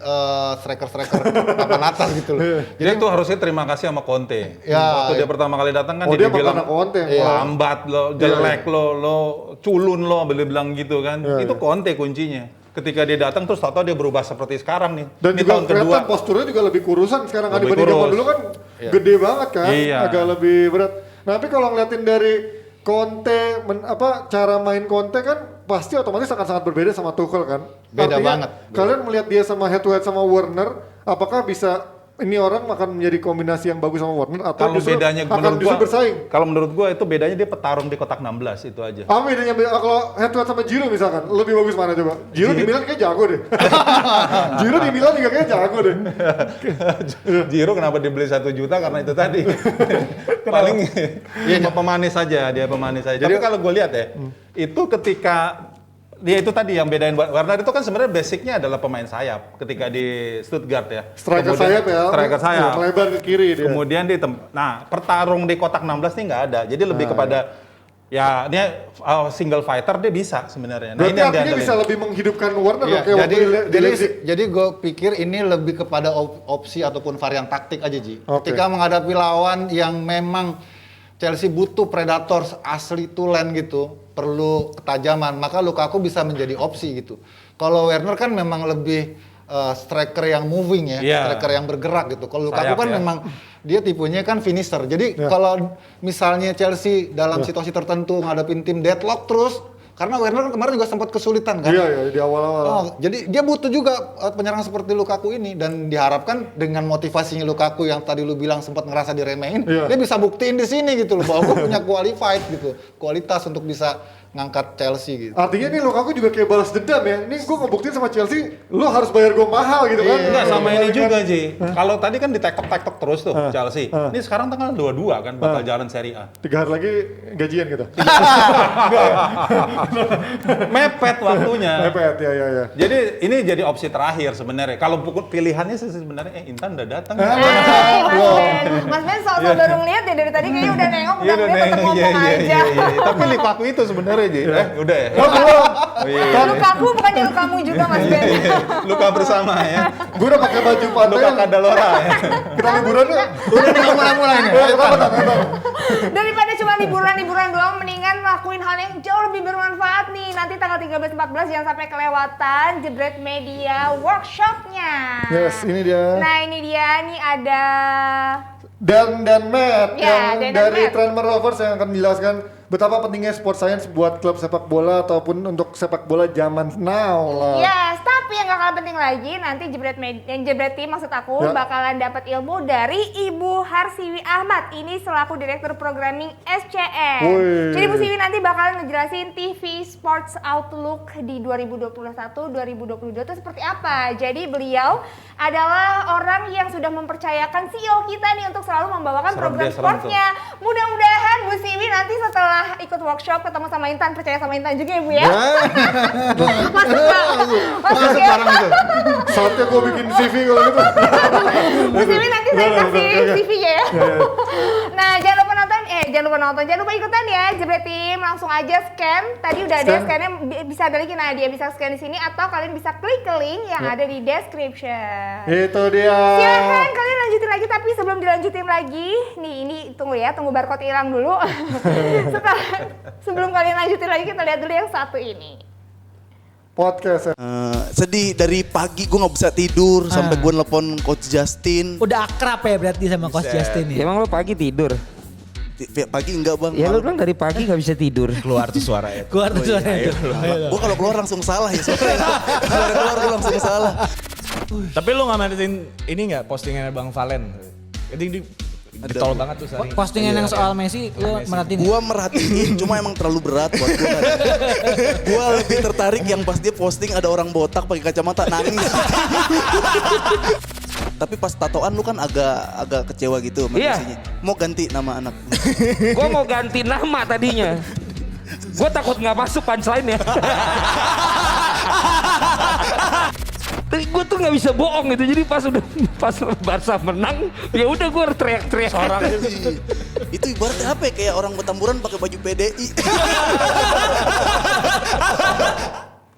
S7: striker-striker papan atas gitu loh.
S6: Jadi itu harusnya terima kasih sama Conte. Waktu dia pertama kali datang kan
S1: dia
S6: bilang
S1: Conte.
S6: Lambat lo, jelek lo culun lo, bilang gitu kan. Itu Conte kuncinya. Ketika dia datang terus tahu dia berubah seperti sekarang nih.
S1: Dan
S6: ini
S1: juga
S6: tahun kedua
S1: posturnya juga lebih kurusan sekarang kan dibanding zaman dulu kan gede banget kan, agak lebih berat. Nah, tapi kalau ngeliatin dari Conte, cara main Conte kan pasti otomatis akan sangat berbeda sama Tuchel kan.
S7: Beda
S1: artinya,
S7: banget.
S1: Kalian melihat dia sama head to head sama Werner, apakah bisa ini orang akan menjadi kombinasi yang bagus sama Werner atau
S6: kalau bedanya
S1: akan justru bersaing?
S6: Kalau menurut gua itu bedanya dia petarung di kotak 16 itu aja.
S1: Apa bedanya kalau head to head sama Giroud misalkan, lebih bagus mana coba? Giroud di Milan kayak jago deh. Giroud di Milan juga kayak jago deh.
S6: Giroud kenapa dibeli 1 juta karena itu tadi. Paling pemanis saja, dia pemanis saja. Tapi kalau gue lihat ya, itu ketika dia itu tadi yang bedain Werner itu kan sebenarnya basicnya adalah pemain sayap ketika di Stuttgart ya.
S1: Striker sayap ya.
S6: Striker sayap.
S1: Melebar ke kiri dia.
S6: Kemudian pertarung di kotak 16 nih nggak ada. Jadi lebih kepada ya dia single fighter dia bisa sebenarnya. Nah,
S1: berarti ini artinya bisa lebih menghidupkan Werner loh kayak
S7: jadi gue pikir ini lebih kepada opsi ataupun varian taktik aja Ji. Ketika menghadapi lawan yang memang Chelsea butuh predator asli tulen gitu, perlu ketajaman, maka Lukaku bisa menjadi opsi gitu. Kalau Werner kan memang lebih striker yang moving ya, striker yang bergerak gitu. Kalau Lukaku kan memang dia tipenya kan finisher. Jadi kalau misalnya Chelsea dalam situasi tertentu ngadepin tim deadlock terus, karena Werner kan kemarin juga sempat kesulitan kan.
S1: Iya, di awal-awal.
S7: Jadi dia butuh juga penyerang seperti Lukaku ini, dan diharapkan dengan motivasinya Lukaku yang tadi lu bilang sempat ngerasa diremehin, dia bisa buktiin di sini gitu loh bahwa gue punya kualitas untuk bisa ngangkat Chelsea gitu.
S1: Artinya nih Lukaku juga kayak balas dendam ya. Ini gue ngebuktiin sama Chelsea, lu harus bayar gue mahal gitu kan.
S6: Enggak sama ini juga Ji. Kalau tadi kan ditektok-tektok terus tuh Chelsea. Ini sekarang tanggal 22 kan bakal jalan Serie A.
S1: 3 hari lagi gajian gitu.
S6: Mepet waktunya.
S1: Mepet ya.
S6: Jadi ini jadi opsi terakhir sebenarnya. Kalau pilihannya sih sebenarnya Intan udah datang.
S2: Mas Ben soal baru ngeliat ya dari tadi kayaknya udah nengok, udah tetap ngomong aja.
S6: Tapi Lukaku itu sebenarnya Ji. Udah ya.
S2: Lukaku bukannya Lukamu juga Mas Ben.
S6: Luka bersama ya.
S1: Gue udah pakai baju pantai.
S6: Luka Kadalora ya.
S1: Kita liburan yuk.
S7: Udah mulai nih.
S2: Daripada cuma liburan doang, mendingan lakuin hal yang jauh lebih bermanfaat nih. Nanti tanggal 13-14 jangan sampai kelewatan Jebret Media workshopnya.
S1: Yes, ini dia.
S2: Nah ini dia, nih ada
S1: Dan Matt
S2: Ya,
S1: yang
S2: Dan
S1: dari
S2: Matt.
S1: Tranmere Rovers yang akan menjelaskan betapa pentingnya sport science buat klub sepak bola ataupun untuk sepak bola zaman now lah.
S2: Yes, tapi yang gak kalah penting lagi nanti jebret tim maksud aku
S1: Ya.
S2: bakalan dapat ilmu dari Ibu Harsiwi Ahmad. Ini selaku Direktur Programming SCN.
S1: Wih.
S2: Jadi Bu Siwi nanti bakalan ngejelasin TV Sports Outlook di 2021-2022 itu seperti apa. Jadi beliau adalah orang yang sudah mempercayakan CEO kita nih untuk selalu membawakan program sportnya. Mudah-mudahan Bu Siwi nanti setelah ikut workshop ketemu sama Intan, percaya sama Intan juga ya Bu ya. Masuk ya.
S7: Barang itu.
S1: Saatnya gue bikin CV kalau gitu.
S2: Bu Siwi nanti saya kasih CV-nya ya. Nah, jangan lupa ikutan ya Jebret Tim, langsung aja scan. Tadi udah ada scan-nya, bisa balikin dia bisa scan di sini atau kalian bisa klik ke link yang ada di description.
S1: Itu dia.
S2: Silahkan kalian lanjutin lagi, tapi sebelum dilanjutin lagi, nih ini tunggu barcode hilang dulu. Sebelum kalian lanjutin lagi kita lihat dulu yang satu ini.
S1: Podcast ya.
S8: Sedih dari pagi gue nggak bisa tidur sampai gue nelpon Coach Justin.
S9: Udah akrab ya berarti sama Coach Justin ya?
S3: Emang lo pagi tidur?
S8: Pagi enggak bang.
S3: Ya lo bilang dari pagi gak bisa tidur.
S6: Keluar tuh suara itu.
S9: Keluar tuh suara itu.
S8: Gue kalau keluar langsung salah ya. Keluar gue langsung salah.
S6: Tapi lu nggak merhatiin ini nggak postingannya Bang Valen? Jadi ditol banget tuh sehari.
S9: Postingan yang soal Messi, lu merhatiin?
S8: Gue merhatiin, cuma emang terlalu berat buat gue. Gue lebih tertarik yang pas dia posting ada orang botak pakai kacamata nangis. Tapi pas tatoan lu kan agak kecewa gitu sama
S3: Iya.
S8: Messinya. Mau ganti nama anak.
S3: Gue mau ganti nama tadinya. Gue takut nggak masuk punchline-nya. Tapi gue tuh nggak bisa bohong gitu. Jadi pas Barca menang, ya udah gue teriak-teriak orang.
S8: Itu ibaratnya apa ya? Kayak orang bertamburan pakai baju PDI.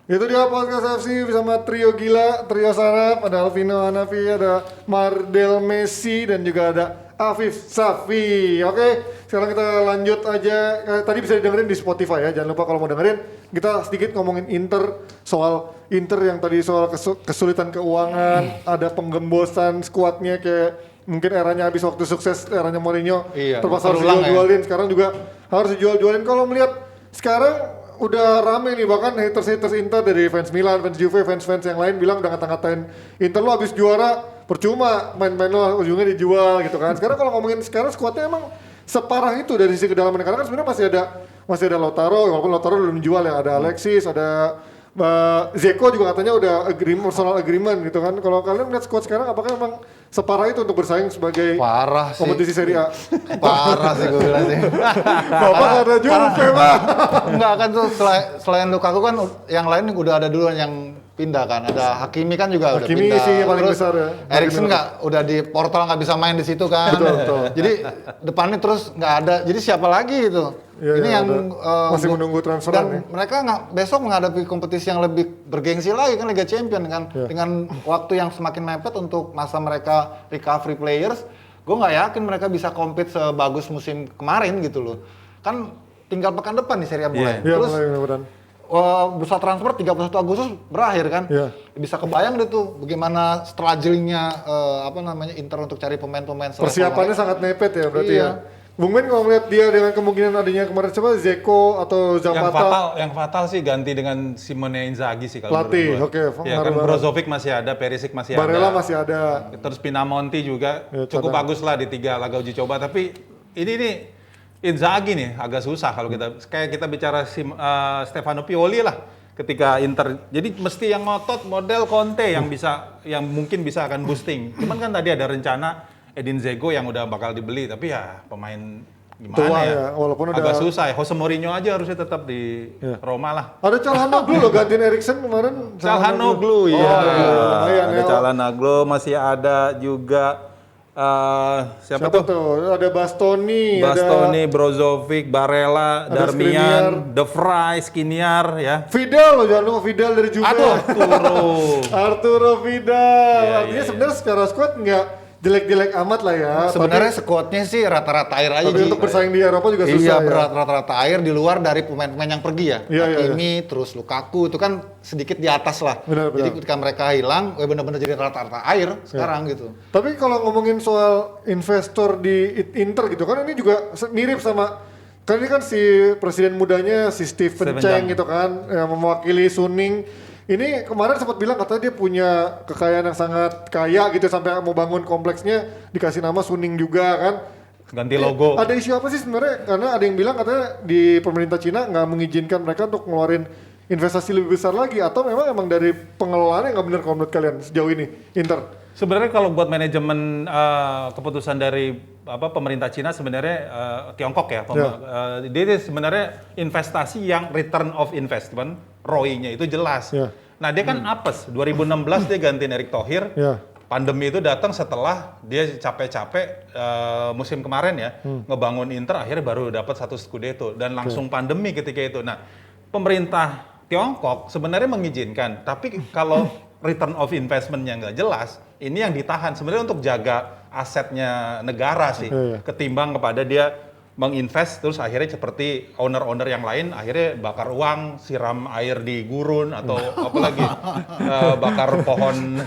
S1: Itu dia podcast FC bersama trio gila, trio sarap, ada Alvino Hanafi, ada Mardel Messi, dan juga ada Afif Safi. Oke, sekarang kita lanjut aja. Tadi bisa didengerin di Spotify ya, jangan lupa kalau mau dengerin. Kita sedikit ngomongin soal Inter yang tadi soal kesulitan keuangan, ada penggembosan skuadnya kayak mungkin eranya habis waktu sukses, eranya Mourinho, terpaksa harus dijual-jualin. Sekarang juga harus dijual-jualin. Kalau melihat sekarang udah rame nih, bahkan haters Inter dari fans Milan, fans Juve, fans yang lain bilang udah ngata-ngatain Inter lo habis juara percuma main-main lo ujungnya dijual gitu kan. Sekarang kalau ngomongin sekarang skuadnya emang separah itu dari sisi kedalaman, karena kan sebenarnya masih ada Lautaro, walaupun Lautaro belum dijual ya, ada Alexis, ada Zeko juga katanya udah personal agreement gitu kan. Kalau kalian lihat skuad sekarang apakah memang separah itu untuk bersaing sebagai
S7: Parah sih.
S1: kompetisi Serie A?
S7: Parah sih gue bilang sih.
S1: Bapak gak ada Juve, Pak.
S7: Enggak kan tuh selain Lukaku kan yang lain udah ada duluan yang pindah kan. Ada Hakimi kan juga udah
S1: Hakimi
S7: pindah.
S1: sih yang paling
S7: Terus
S1: besar ya.
S7: Eriksen nggak udah di Portal nggak bisa main di situ kan.
S1: Betul.
S7: Jadi depannya terus nggak ada. Jadi siapa lagi itu?
S1: Ya,
S7: Ini
S1: ya,
S7: yang
S1: masih menunggu transferan nih.
S7: dan mereka besok menghadapi kompetisi yang lebih bergengsi lagi kan, Liga Champion kan.
S1: Ya.
S7: Dengan waktu yang semakin mepet untuk masa mereka recovery players, gue nggak yakin mereka bisa compete sebagus musim kemarin gitu loh. Kan tinggal pekan depan nih Serie A mulai.
S1: Iya,
S7: Terus
S1: mulai mudah-mudahan.
S7: bursa transfer 31 Agustus berakhir kan.
S1: Iya.
S7: Bisa kebayang deh tuh bagaimana strugglingnya Inter untuk cari pemain-pemain selevel
S1: Persiapannya
S7: lain.
S1: sangat mepet ya berarti
S7: Iya.
S1: ya. Bung Ben kalau melihat dia dengan kemungkinan adanya kemarin coba Zeko atau Zapata.
S6: Yang fatal sih ganti dengan Simone Inzaghi sih kalau
S1: Pelatih,
S6: menurut gua.
S1: oke,
S6: Ya kan
S1: ngaruh banget.
S6: Brozovic masih ada, Perisic masih
S1: Barella
S6: ada.
S1: masih ada.
S6: Terus Pinamonti juga
S1: Ya,
S6: cukup
S1: cadangan.
S6: bagus lah di 3 laga uji coba. Tapi ini nih Inzaghi nih agak susah kalau kita bicara Stefano Pioli lah ketika Inter. Jadi mesti yang ngotot model Conte yang mungkin bisa akan boosting. Cuman kan tadi ada rencana Edin Dzeko yang udah bakal dibeli, tapi ya pemain gimana
S1: Tua
S6: ya?
S1: ya, walaupun udah-
S6: agak susah ya. Jose Mourinho aja harusnya tetap di Roma lah.
S1: Ada Calhanoglu loh gantiin Eriksen kemarin.
S6: Calhanoglu ya.
S1: lumayan
S6: Ada
S1: ya.
S6: Calhanoglu, masih ada juga siapa tuh?
S1: Ada Bastoni,
S6: Bastoni, Brozovic, Barella,
S1: ada
S6: Darmian, De Vrij, Skriniar ya.
S1: Vidal loh, jangan lupa Vidal dari Juve.
S6: Arturo.
S1: Arturo Vidal.
S6: Iya,
S1: Artinya
S6: iya,
S1: sebenarnya secara squad nggak jelek-jelek amat lah ya.
S7: Sebenarnya squadnya sih rata-rata air aja.
S1: tapi
S7: Ji.
S1: untuk bersaing di Eropa juga susah
S7: Iya,
S1: ya.
S7: berat rata-rata air di luar dari pemain-pemain yang pergi ya.
S1: Iya, iya,
S7: Hakimi, terus Lukaku itu kan sedikit di atas lah.
S1: Benar,
S7: Jadi
S1: benar.
S7: ketika mereka hilang, benar-benar jadi rata-rata air sekarang gitu.
S1: Tapi kalau ngomongin soal investor di Inter gitu kan, ini juga mirip sama, kan ini kan si presiden mudanya si Steven
S6: Steven
S1: Cheng
S6: Chang.
S1: gitu kan, yang mewakili Suning. Ini kemarin sempat bilang katanya dia punya kekayaan yang sangat kaya gitu sampai mau bangun kompleksnya dikasih nama Suning juga kan.
S6: Ganti logo.
S1: Ada isu apa sih sebenarnya? Karena ada yang bilang katanya di pemerintah Cina nggak mengizinkan mereka untuk ngeluarin investasi lebih besar lagi atau memang dari pengelolaannya nggak benar kalau menurut kalian sejauh ini Inter?
S6: Sebenarnya kalau buat manajemen keputusan dari pemerintah Cina sebenarnya Tiongkok ya, dia sebenarnya investasi yang return of investment ROI-nya itu jelas. Nah dia kan apes 2016 dia gantiin Erick Thohir. Pandemi itu datang setelah dia capek-capek musim kemarin ya ngebangun Inter akhirnya baru dapat 1 Scudetto dan langsung pandemi ketika itu. Nah pemerintah Tiongkok sebenarnya mengizinkan, tapi kalau return of investment-nya nggak jelas, ini yang ditahan sebenarnya untuk jaga asetnya negara sih, ketimbang kepada dia menginvest terus akhirnya seperti owner-owner yang lain akhirnya bakar uang, siram air di gurun atau apalagi bakar pohon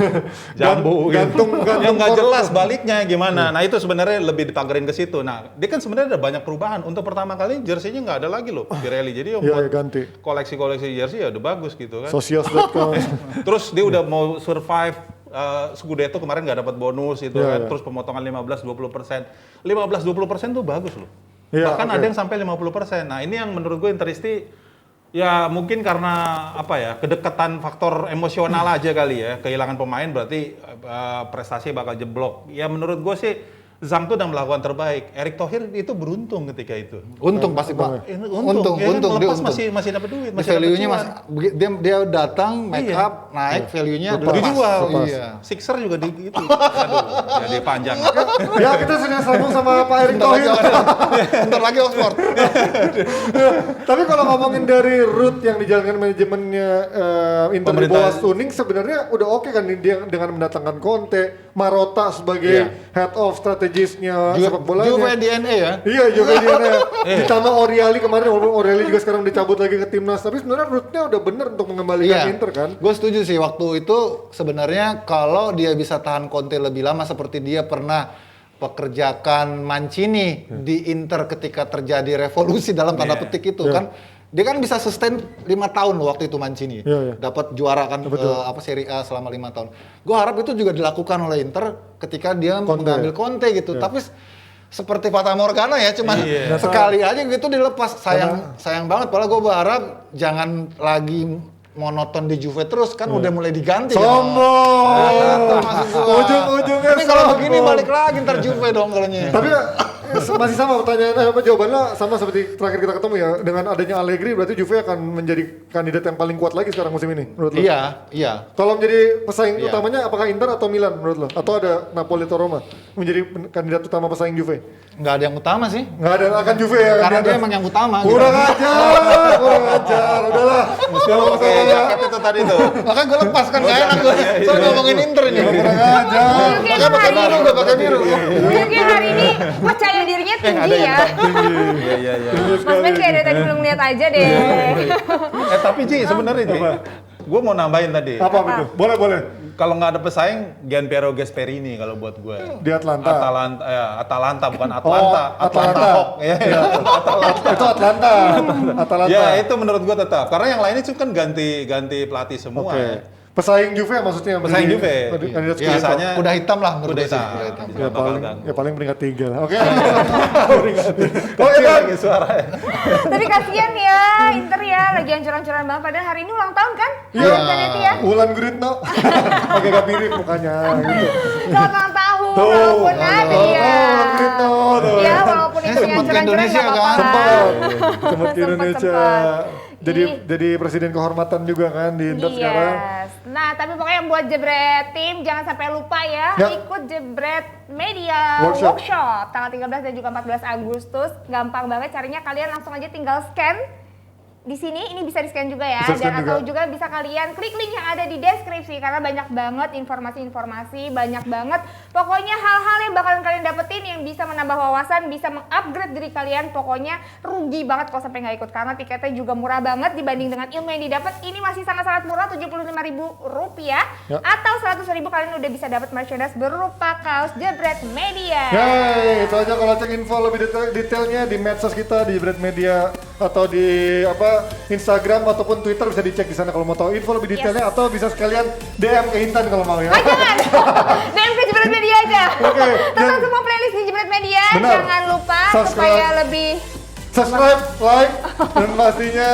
S6: jambu
S1: gantung
S6: yang nggak jelas baliknya gimana. Nah itu sebenarnya lebih dipagerin ke situ. Nah dia kan sebenarnya ada banyak perubahan. Untuk pertama kali jersey-nya nggak ada lagi loh Pirelli. Jadi buat
S1: ganti
S6: koleksi-koleksi jersey ya udah bagus gitu kan.
S1: Socios.com.
S6: Terus dia udah mau survive Scudetto kemarin nggak dapat bonus itu kan. Terus pemotongan 15-20%. 15-20% tuh bagus loh. Bahkan ada yang sampai 50%. Nah ini yang menurut gue Interisti ya mungkin karena kedekatan faktor emosional aja kali ya. Kehilangan pemain berarti prestasi bakal jeblok. Ya menurut gue sih Zhang tuh udah melakukan terbaik. Erick Thohir itu beruntung ketika itu.
S7: Untung pasti Pak.
S6: Untung dia untung. Masih dapat duit.
S7: Value-nya dia datang make up naik value-nya
S6: dijual. Sixer juga di itu. Aduh, jadi panjang.
S1: Ya kita sudah sambung sama Pak Erick Thohir.
S7: Bentar lagi Oxford.
S1: Tapi kalau ngomongin dari route yang dijalankan manajemennya Inter di bawah Suning sebenarnya udah oke kan dia dengan mendatangkan Conte, Marotta sebagai head of strategisnya sepak bolanya.
S7: Juve DNA ya?
S1: Iya, Juve DNA. Ditambah Oriali kemarin, walaupun Oriali juga sekarang dicabut lagi ke timnas, tapi sebenarnya route-nya udah bener untuk mengembalikan Inter kan?
S7: Gue setuju sih, waktu itu sebenarnya kalau dia bisa tahan Conte lebih lama seperti dia pernah pekerjakan Mancini di Inter ketika terjadi revolusi dalam tanda petik itu kan. Dia kan bisa sustain 5 tahun waktu itu Mancini. Dapat juara kan Serie A selama 5 tahun. Gue harap itu juga dilakukan oleh Inter ketika dia mengambil Conte gitu. Tapi seperti Fata Morgana ya, cuman sekali aja gitu dilepas. Sayang banget, padahal gue berharap jangan lagi monoton di Juve terus kan udah mulai diganti.
S1: Sombong. Ujung-ujungnya
S7: ini kalau begini balik lagi ntar Juve dong kalaunya.
S1: Tapi masih sama pertanyaan jawabannya sama seperti terakhir kita ketemu ya. Dengan adanya Allegri berarti Juve akan menjadi kandidat yang paling kuat lagi sekarang musim ini menurut lo?
S7: Iya.
S1: Kalau menjadi pesaing utamanya apakah Inter atau Milan menurut lo? Atau ada Napoli atau Roma menjadi kandidat utama pesaing Juve?
S7: Nggak ada yang utama sih.
S1: Nggak ada, akan Juve ya?
S7: Karena dia emang yang utama.
S1: Kurang ajar, udahlah.
S6: Oke, jaket itu tadi tuh.
S7: Makanya gue lepas kan, gak enak gue. Soalnya ngomongin Inter ini.
S1: Kurang ajar.
S7: Makanya pakai biru, udah pakai biru.
S2: Mungkin hari ini percaya dirinya tinggi ya.
S6: Iya.
S2: Mas Ben kayak dari tadi belum lihat aja deh.
S6: Tapi Ji, sebenarnya Ji, gue mau nambahin tadi.
S1: Apa itu? Boleh.
S6: Kalau nggak ada pesaing, Gianpiero Gasperini kalau buat gue.
S1: Di Atlanta.
S6: Atalanta bukan Atlanta. Atlanta Hawk.
S1: Itu Atlanta.
S6: Ya itu menurut gue tetap. Karena yang lainnya itu kan ganti pelatih semua.
S1: Pesaing Juve maksudnya?
S6: Pesaing Juve.
S7: Biasanya udah hitam lah menurut
S6: udah
S7: gue sih.
S6: hitam.
S1: Ya paling peringkat 3 lah. Oke.
S6: Lagi suara ya.
S2: Tapi kasihan ya Inter ya, lagi hancur-hancuran banget. Padahal hari ini ulang tahun kan?
S1: Iya.
S2: Ya.
S1: Wulan Guritno. Pakai gak mirip mukanya gitu.
S2: Selamat ulang tahun, walaupun ada ya.
S1: Wulan Guritno.
S2: Ya walaupun itu hancur-hancuran gak apa-apa.
S1: Sempat ke Indonesia. Jadi presiden kehormatan juga kan di Inter sekarang.
S2: Nah, tapi pokoknya buat Jebret tim jangan sampai lupa ya, ikut Jebret Media Workshop tanggal 13 dan juga 14 Agustus. Gampang banget carinya, kalian langsung aja tinggal scan di sini, ini bisa di-scan juga ya, dan atau juga bisa kalian klik link yang ada di deskripsi karena banyak banget informasi-informasi, banyak banget pokoknya hal-hal yang bakalan kalian dapetin yang bisa menambah wawasan, bisa mengupgrade diri kalian. Pokoknya rugi banget kalau sampai nggak ikut karena tiketnya juga murah banget dibanding dengan ilmu yang didapat. Ini masih sangat-sangat murah, Rp75.000 atau Rp100.000 kalian udah bisa dapat merchandise berupa kaos Jebret Media.
S1: Itu aja. Kalau cek info lebih detailnya di medsos kita di Jebret Media atau di Instagram ataupun Twitter bisa dicek di sana kalau mau tahu info lebih detailnya atau bisa sekalian DM ke Intan kalau mau ya.
S2: Jangan. DM ke Jebret Media aja.
S1: Oke.
S2: Tonton semua playlist di Jebret Media.
S1: Benar.
S2: Jangan lupa
S1: Subscribe.
S2: supaya lebih
S1: Subscribe, like, dan pastinya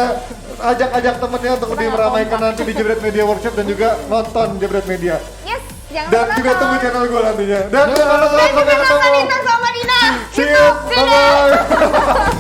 S1: ajak temennya untuk lebih meramaikan nanti di Jebret Media Workshop dan juga nonton Jebret Media.
S2: Yes, jangan
S1: Dan
S2: lupa
S1: juga
S2: nonton.
S1: tunggu channel gue nantinya. Dan
S2: Dan juga nonton Intan sama Dina.
S1: See you, bye-bye.